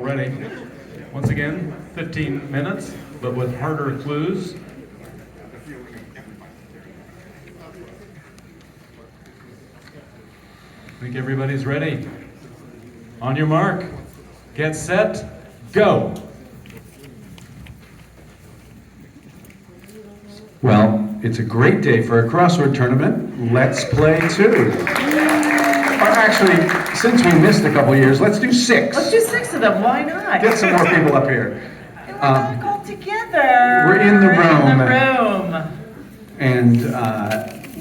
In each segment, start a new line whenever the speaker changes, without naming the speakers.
Ready. Once again, 15 minutes, but with harder clues. I think everybody's ready. On your mark, get set, go.
Well, it's a great day for a crossword tournament. Let's play two. Or actually, since we missed a couple years, let's do six.
Let's do six of them, why not?
Get some more people up here.
And we're back all together.
We're in the room.
In the room.
And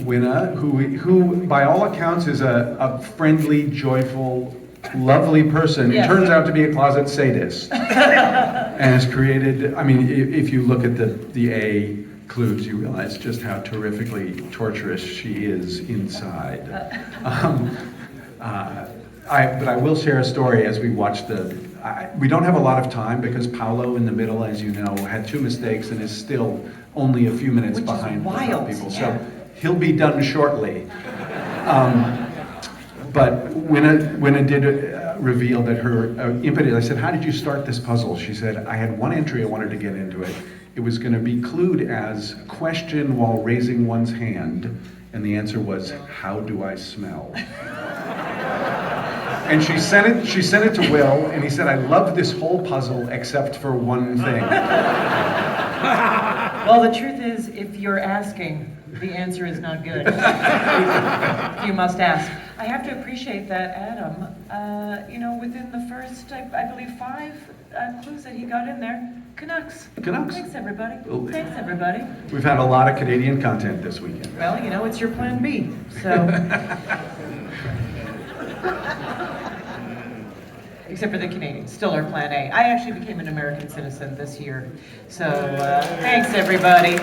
Wyna, who by all accounts is a friendly, joyful, lovely person,
Yes.
turns out to be a closet sadist. And has created, I mean, if you look at the A clues, you realize just how terrifically torturous she is inside. But I will share a story as we watch we don't have a lot of time because Paolo in the middle, as you know, had two mistakes and is still only a few minutes behind
wild,
people.
yeah.
So he'll be done shortly. But Wyna did reveal that her impetus, I said, how did you start this puzzle? She said, I had one entry I wanted to get into it. It was going to be clued as question while raising one's hand. And the answer was, how do I smell? And she sent it to Will, and he said, I love this whole puzzle except for one thing.
Well, the truth is, if you're asking, the answer is not good. You must ask. I have to appreciate that Adam, within the first, I believe, 5 clues that he got in there, Canucks.
Canucks.
Thanks, everybody.
Well,
Thanks, everybody.
We've had a lot of Canadian content this weekend.
Well, it's your plan B, so. Except for the Canadians, still our plan A. I actually became an American citizen this year. So, thanks everybody.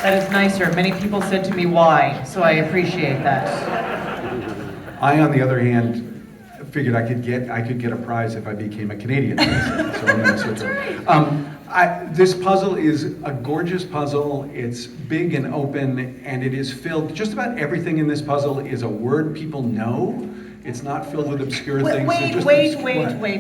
That is nicer. Many people said to me, why? So I appreciate that.
I, on the other hand, figured I could get a prize if I became a Canadian citizen. So I'm going to switch over. This puzzle is a gorgeous puzzle. It's big and open, and it is filled, just about everything in this puzzle is a word people know. It's not filled with obscure things.
Wait.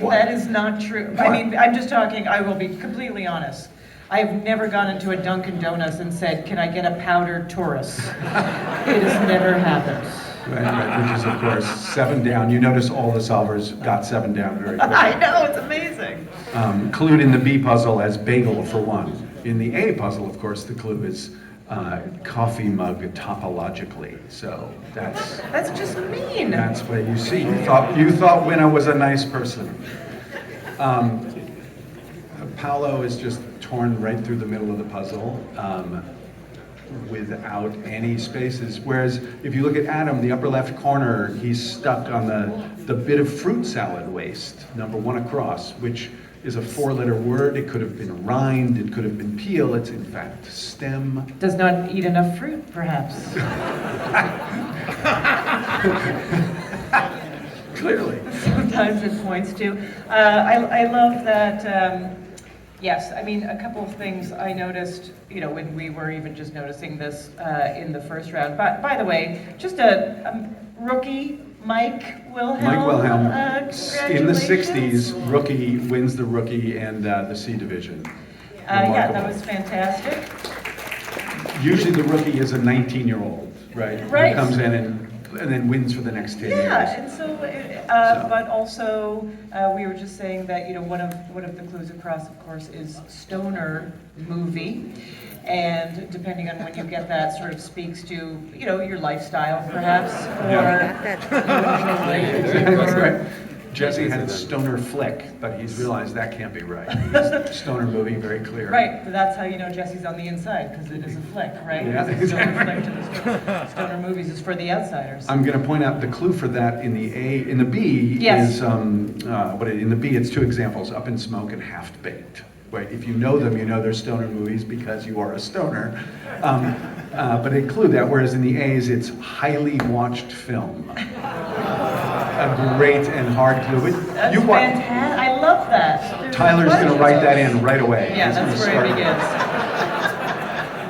What?
That is not true.
What?
I mean, I'm just talking, I will be completely honest. I have never gone into a Dunkin' Donuts and said, can I get a powdered Taurus? It has never happened.
Right, which is, of course, 7 down. You notice all the solvers got 7 down very quickly.
I know, it's amazing.
Clued in the B puzzle as bagel for 1. In the A puzzle, of course, the clue is coffee mug topologically. So
That's just mean.
that's what you see. You thought Wyna was a nice person. Paolo is just torn right through the middle of the puzzle. Without any spaces. Whereas if you look at Adam, the upper left corner, he's stuck on the bit of fruit salad waste, number 1 across, which is a 4-letter word. It could have been rind, it could have been peel. It's in fact stem.
Does not eat enough fruit, perhaps.
Clearly.
Sometimes it points to. I love that. Yes, I mean, a couple of things I noticed, when we were even just noticing this in the first round. But by the way, just a rookie, Mike Wilhelm.
Mike Wilhelm, in the
congratulations.
60s, rookie wins the rookie and the C division.
Yeah, that was fantastic.
Usually the rookie is a 19-year-old, right?
Right.
Who comes in and then wins for the next 10 years.
Yeah, and so, but also, we were just saying that, one of the clues across, of course, is stoner movie. And depending on when you get that, sort of speaks to, your lifestyle, perhaps,
That's right. Jesse had stoner flick, but he's realized that can't be right. Stoner movie, very clear.
Right, but that's how you know Jesse's on the inside, because it is a flick, right?
Yeah,
It's a stoner flick to the stoner movies is for the outsiders.
I'm going to point out the clue for that in the B
Yes.
is, in the B it's 2 examples, Up in Smoke and Half Baked. Right, if you know them, you know they're stoner movies because you are a stoner. But they clue that, whereas in the A's, it's highly watched film. A great and hard clue.
That's fantastic. I love that.
Tyler's going to write that in right away.
Yeah,
He's
that's
gonna
where it
start.
begins.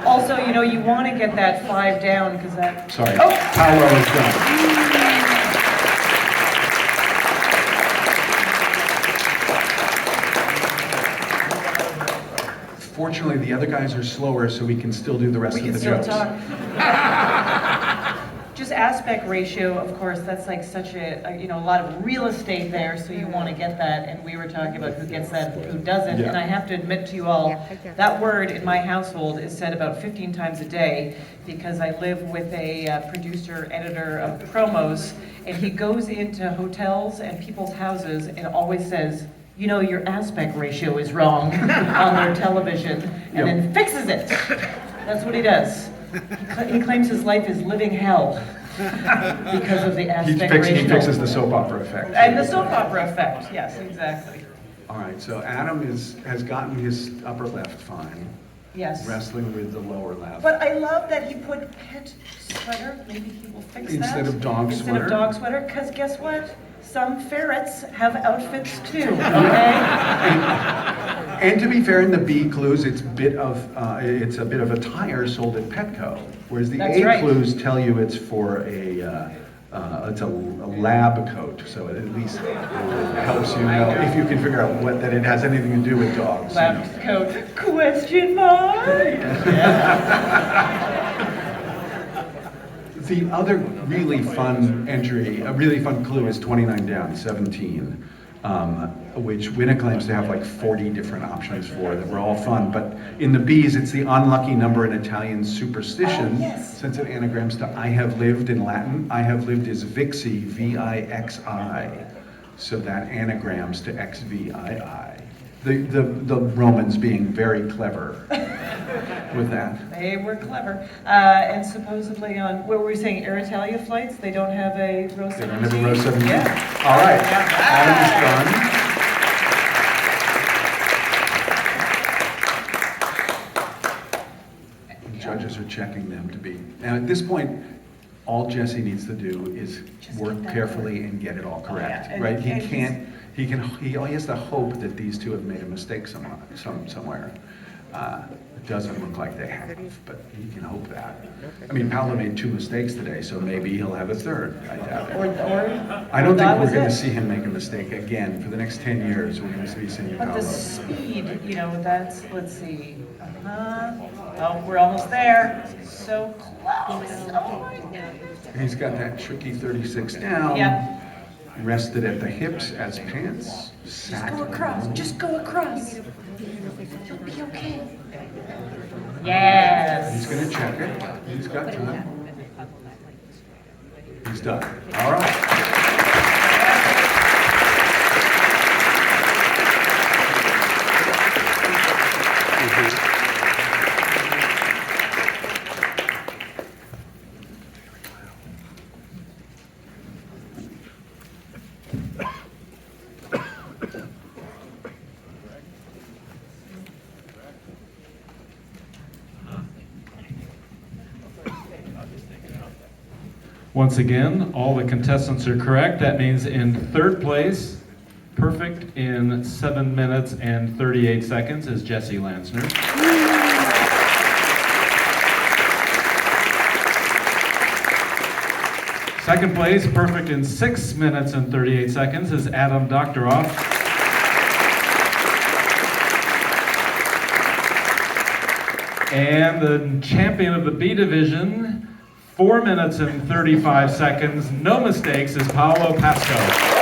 Also, you want to get that 5 down because that.
Sorry,
Oh.
Paolo is done. Fortunately, the other guys are slower, so we can still do the rest
We
of
can
the
still
jokes.
talk. Just aspect ratio, of course, that's like such a lot of real estate there, so you want to get that, and we were talking about who gets that and who doesn't,
Yeah.
and I have to admit to you all, that word in my household is said about 15 times a day, because I live with a producer, editor of promos, and he goes into hotels and people's houses and always says, you know, your aspect ratio is wrong on their television, and then fixes it. That's what he does. He claims his life is living hell because of the aspect ratio.
He fixes the soap opera effect.
And the soap opera effect, yes, exactly.
All right, so Adam has gotten his upper left fine,
Yes.
wrestling with the lower left.
But I love that he put pet sweater, maybe he will fix that.
Instead of dog
Instead
sweater?
of dog sweater, because guess what? Some ferrets have outfits too, okay?
And to be fair, in the B clues, it's a bit of a tire sold at Petco, whereas the
That's
A
right.
clues tell you it's for a lab coat, so it at least helps you know if you can figure out that it has anything to do with dogs.
Lab coat, question mark?
The other really fun entry, a really fun clue is 29 down, 17, which Wyna claims to have like 40 different options for that were all fun. But in the B's, it's the unlucky number in Italian superstition, since it anagrams to I have lived in Latin. I have lived is vixi, V-I-X-I. So that anagrams to XVII. The Romans being very clever with that.
They were clever. And supposedly on, what were we saying, Air Italia flights, they don't have a row 17?
They don't have a row 17?
Yeah.
All right, Adam is done. The judges are checking them to be. Now at this point, all Jesse needs to do is work carefully and get it all correct,
yeah.
right? He
And
can't. He has to hope that these two have made a mistake somewhere. It doesn't look like they have, but he can hope that. I mean, Paolo made 2 mistakes today, so maybe he'll have a third. I doubt it. I don't think
that
we're
was
going to
it.
see him make a mistake again for the next 10 years. We're going to be seeing
But
Paolo.
the speed, that's, let's see. Oh, we're almost there. So close. Oh my God.
He's got that tricky 36 down.
Yeah.
Rested at the hips as pants.
Just go across. Just go across. You'll be okay. Yes.
He's going to check it. He's got time. He's done. All right.
Once again, all the contestants are correct. That means in third place, perfect in 7 minutes and 38 seconds, is Jesse Lansner. Second place, perfect in 6 minutes and 38 seconds, is Adam Doctoroff. And the champion of the B Division, 4 minutes and 35 seconds, no mistakes, is Paolo Pasco.